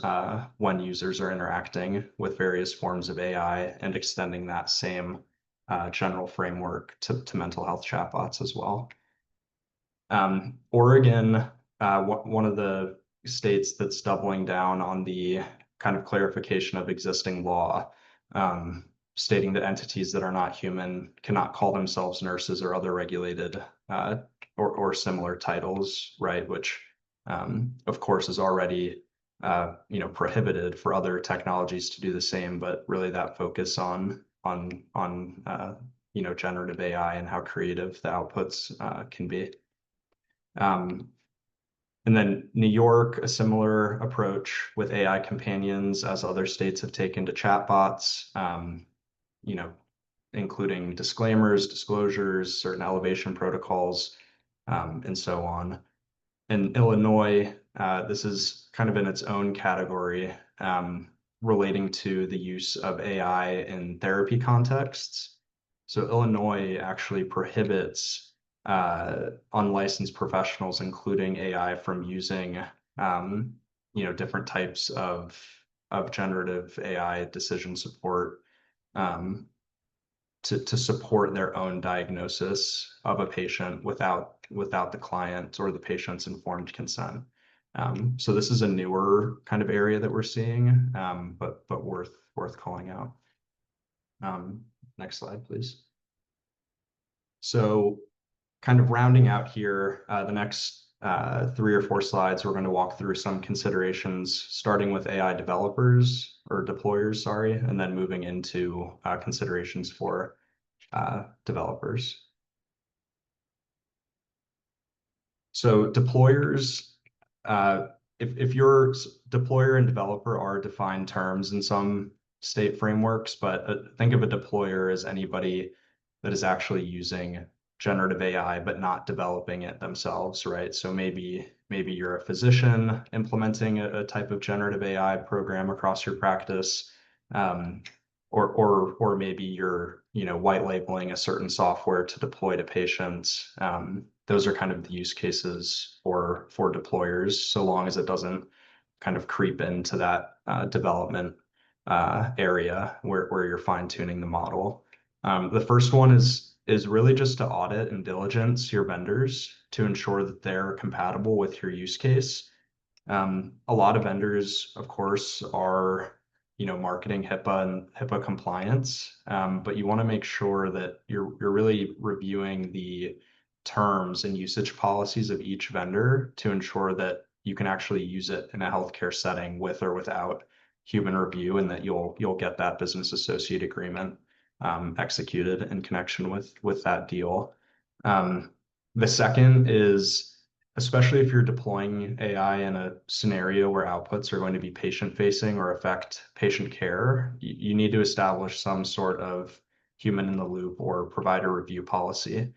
when users are interacting with various forms of AI and extending that same general framework to mental health chatbots as well. Oregon, one of the states that's doubling down on the kind of clarification of existing law, stating that entities that are not human cannot call themselves nurses or other regulated or similar titles, right? Which, of course, is already prohibited for other technologies to do the same. But really, that focus on generative AI and how creative the outputs can be. And then New York, a similar approach with AI companions, as other states have taken to chatbots, including disclaimers, disclosures, certain elevation protocols, and so on. In Illinois, this is kind of in its own category, relating to the use of AI in therapy contexts. So Illinois actually prohibits unlicensed professionals, including AI, from using, different types of generative AI decision support um, to support their own diagnosis of a patient without the client or the patient's informed consent. So this is a newer kind of area that we're seeing, but worth calling out. Next slide, please. So kind of rounding out here, the next 3 or 4 slides, we're going to walk through some considerations, starting with AI developers or deployers, sorry, and then moving into considerations for developers. So deployers, if your deployer and developer are defined terms in some state frameworks, but think of a deployer as anybody that is actually using generative AI, but not developing it themselves, right? So maybe you're a physician implementing a type of generative AI program across your practice, or maybe you're white labeling a certain software to deploy to patients. Those are kind of the use cases for deployers, so long as it doesn't kind of creep into that development area where you're fine tuning the model. The first one is really just to audit and diligence your vendors to ensure that they're compatible with your use case. A lot of vendors, of course, are marketing HIPAA and HIPAA compliance, but you want to make sure that you're really reviewing the terms and usage policies of each vendor to ensure that you can actually use it in a healthcare setting with or without human review, and that you'll get that business associate agreement executed in connection with that deal. The second is, especially if you're deploying AI in a scenario where outputs are going to be patient-facing or affect patient care, you need to establish some sort of human in the loop or provider review policy,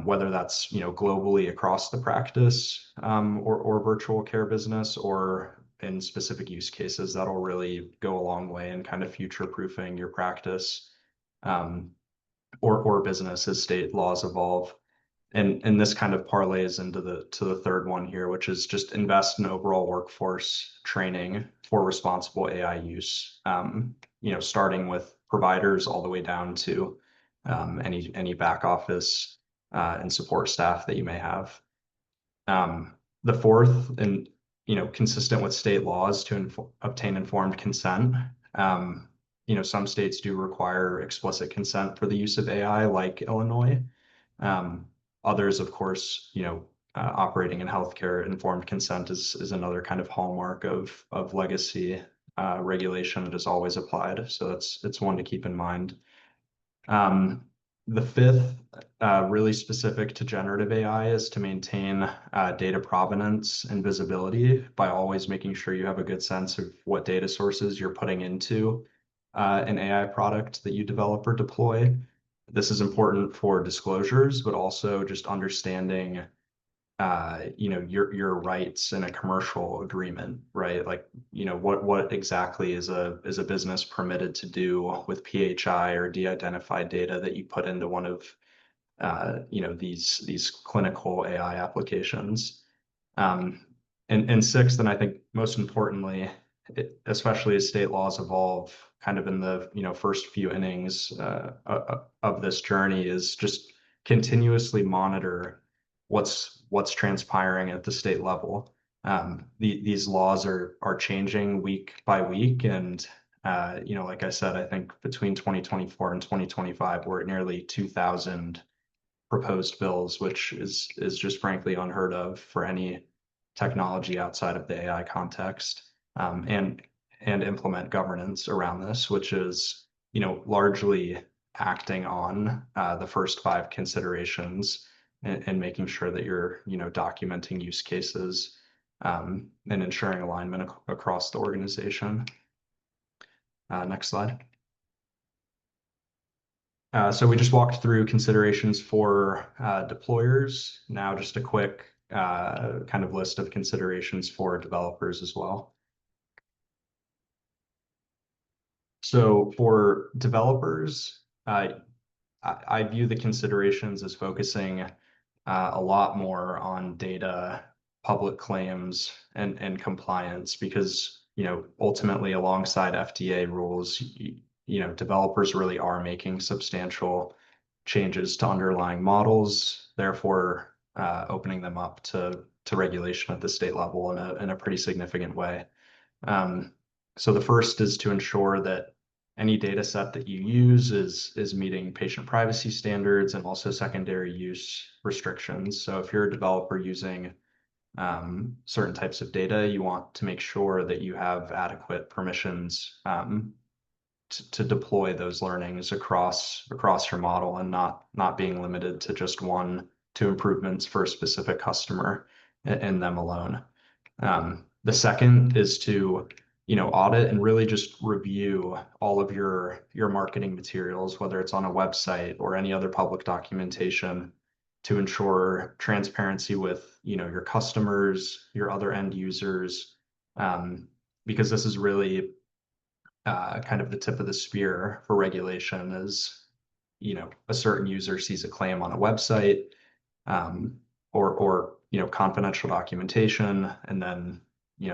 whether that's globally across the practice or virtual care business, or in specific use cases. That'll really go a long way in kind of future-proofing your practice or business as state laws evolve. And this kind of parlays into the third one here, which is just invest in overall workforce training for responsible AI use. Starting with providers all the way down to any back office and support staff that you may have. The fourth, and consistent with state laws to obtain informed consent. Some states do require explicit consent for the use of AI, like Illinois. Others, of course, operating in healthcare, informed consent is another kind of hallmark of legacy regulation that is always applied. So it's one to keep in mind. The fifth, really specific to generative AI, is to maintain data provenance and visibility by always making sure you have a good sense of what data sources you're putting into an AI product that you develop or deploy. This is important for disclosures, but also just understanding, your rights in a commercial agreement, right? Like, what exactly is a business permitted to do with PHI or de-identified data that you put into one of, these clinical AI applications. And sixth, and I think most importantly, especially as state laws evolve, kind of in the first few innings of this journey, is just continuously monitor what's transpiring at the state level. These laws are changing week by week, and like I said, I think between 2024 and 2025, we're at nearly 2,000 proposed bills, which is just frankly unheard of for any technology outside of the AI context, and implement governance around this, which is largely acting on the first 5 considerations and making sure that you're documenting use cases and ensuring alignment across the organization. Next slide. So we just walked through considerations for deployers. Now just a quick kind of list of considerations for developers as well. So for developers, I view the considerations as focusing a lot more on data public claims and compliance, because, ultimately alongside FDA rules, developers really are making substantial changes to underlying models, therefore opening them up to regulation at the state level in a pretty significant way. So the first is to ensure that any data set that you use is meeting patient privacy standards and also secondary use restrictions. So if you're a developer using certain types of data, you want to make sure that you have adequate permissions to deploy those learnings across your model, and not being limited to just 1-2 improvements for a specific customer and them alone. The second is to audit and really just review all of your marketing materials, whether it's on a website or any other public documentation, to ensure transparency with your customers, your other end users, because this is really kind of the tip of the spear for regulation. Is a certain user sees a claim on a website, or confidential documentation, and then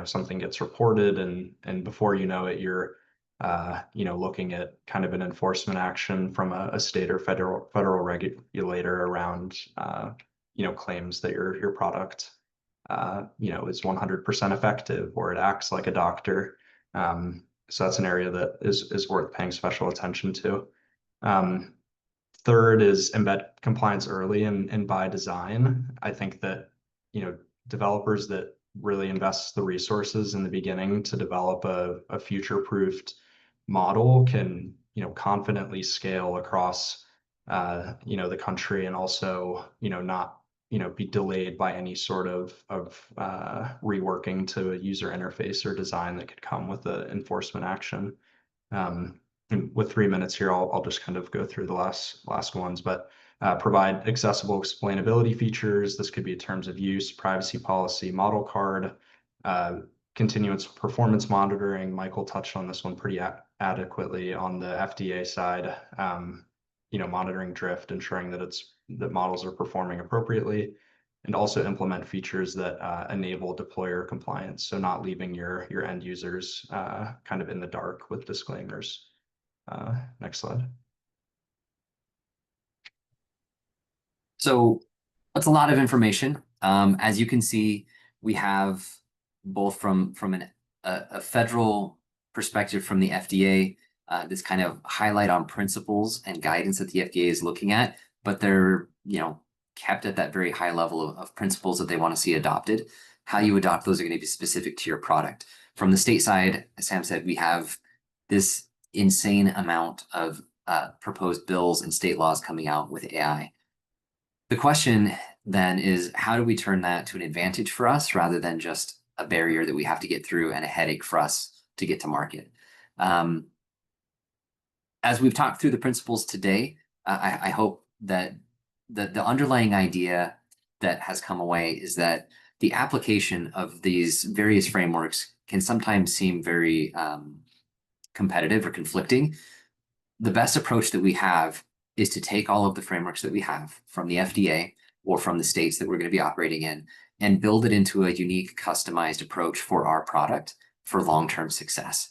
something gets reported, and before you know it, you're looking at kind of an enforcement action from a state or federal regulator around claims that your product is 100% effective, or it acts like a doctor. So that's an area that is worth paying special attention to. Third is embed compliance early and by design. I think that developers that really invest the resources in the beginning to develop a future-proofed model can confidently scale across the country, and also not be delayed by any sort of reworking to a user interface or design that could come with the enforcement action. And with 3 minutes here, I'll just kind of go through the last ones, but provide accessible explainability features. This could be terms of use, privacy policy, model card, continuous performance monitoring. Michael touched on this one pretty adequately on the FDA side. Monitoring drift, ensuring that models are performing appropriately, and also implement features that enable deployer compliance. So not leaving your end users kind of in the dark with disclaimers. Next slide. So that's a lot of information. As you can see, we have both from a federal perspective from the FDA, this kind of highlight on principles and guidance that the FDA is looking at, but they're kept at that very high level of principles that they want to see adopted. How you adopt those are going to be specific to your product. From the state side, as Sam said, we have this insane amount of proposed bills and state laws coming out with AI. The question then is, how do we turn that to an advantage for us rather than just a barrier that we have to get through and a headache for us to get to market? As we've talked through the principles today, I hope that the underlying idea that has come away is that the application of these various frameworks can sometimes seem very competitive or conflicting. The best approach that we have is to take all of the frameworks that we have from the FDA or from the states that we're going to be operating in and build it into a unique, customized approach for our product for long-term success.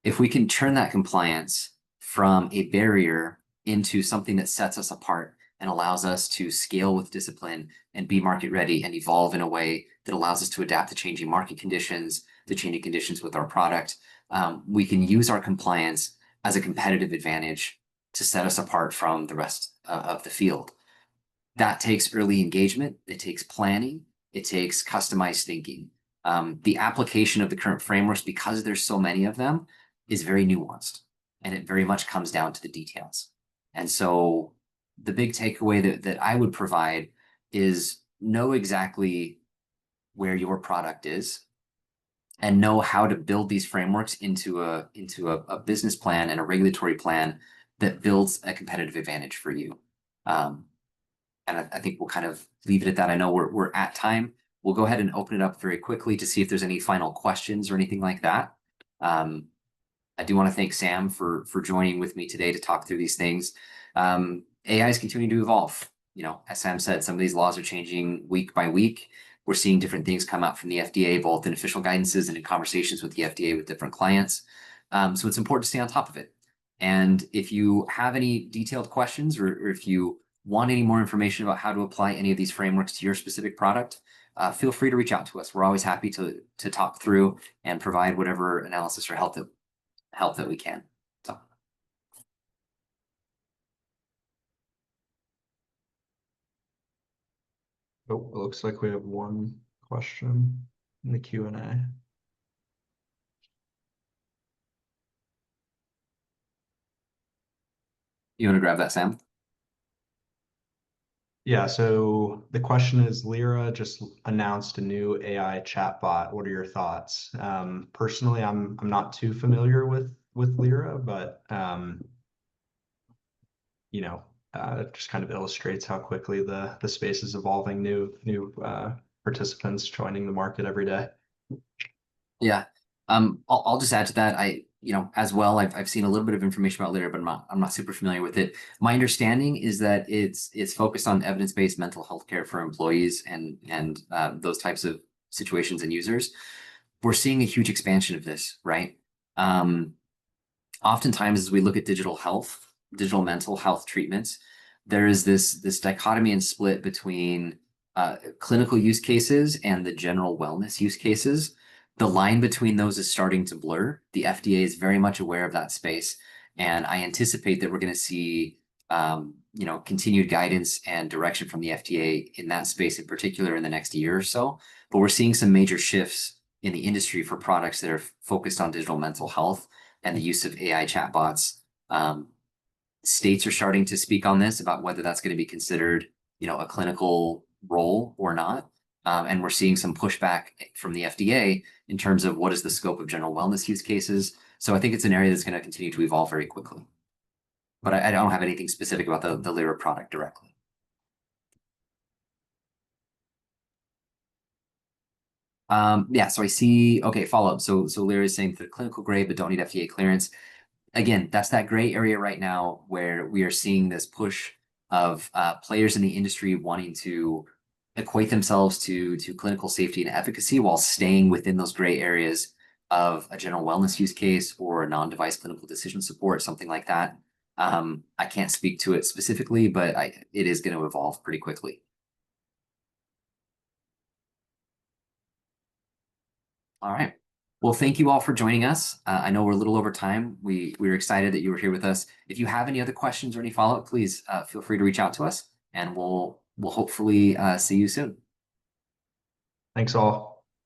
If we can turn that compliance from a barrier into something that sets us apart and allows us to scale with discipline and be market ready and evolve in a way that allows us to adapt to changing market conditions, to changing conditions with our product, we can use our compliance as a competitive advantage to set us apart from the rest of the field. That takes early engagement, it takes planning, it takes customized thinking. The application of the current frameworks, because there's so many of them, is very nuanced, and it very much comes down to the details. And so the big takeaway that I would provide is know exactly where your product is and know how to build these frameworks into a business plan and a regulatory plan that builds a competitive advantage for you. And I think we'll kind of leave it at that. I know we're at time. We'll go ahead and open it up very quickly to see if there's any final questions or anything like that. I do want to thank Sam for joining with me today to talk through these things. AI is continuing to evolve. As Sam said, some of these laws are changing week by week. We're seeing different things come out from the FDA, both in official guidances and in conversations with the FDA with different clients. So it's important to stay on top of it. And if you have any detailed questions, or if you want any more information about how to apply any of these frameworks to your specific product, feel free to reach out to us. We're always happy to talk through and provide whatever analysis or help that we can. So. Oh, it looks like we have one question in the Q&A. You want to grab that, Sam? Yeah, so the question is, Lyra just announced a new AI chatbot. What are your thoughts? Personally, I'm not too familiar with Lyra, but you know, it just kind of illustrates how quickly the space is evolving. New participants joining the market every day. Yeah. I'll just add to that. As well, I've seen a little bit of information about Lyra, but I'm not super familiar with it. My understanding is that it's focused on evidence-based mental health care for employees and those types of situations and users. We're seeing a huge expansion of this, right? Oftentimes, as we look at digital mental health treatments, there is this dichotomy and split between clinical use cases and the general wellness use cases. The line between those is starting to blur. The FDA is very much aware of that space, and I anticipate that we're going to see continued guidance and direction from the FDA in that space in particular in the next year or so. But we're seeing some major shifts in the industry for products that are focused on digital mental health and the use of AI chatbots. States are starting to speak on this about whether that's going to be considered, a clinical role or not. And we're seeing some pushback from the FDA in terms of what is the scope of general wellness use cases. So I think it's an area that's going to continue to evolve very quickly. But I don't have anything specific about the Lyra product directly. Yeah, so I see, okay, follow up. So Lyra is saying the clinical grade, but don't need FDA clearance. Again, that's that gray area right now where we are seeing this push of players in the industry wanting to equate themselves to clinical safety and efficacy while staying within those gray areas of a general wellness use case or a non-device clinical decision support, something like that. I can't speak to it specifically, but it is going to evolve pretty quickly. All right. Well, thank you all for joining us. I know we're a little over time. We're excited that you were here with us. If you have any other questions or any follow-up, please feel free to reach out to us, and we'll hopefully see you soon. Thanks all.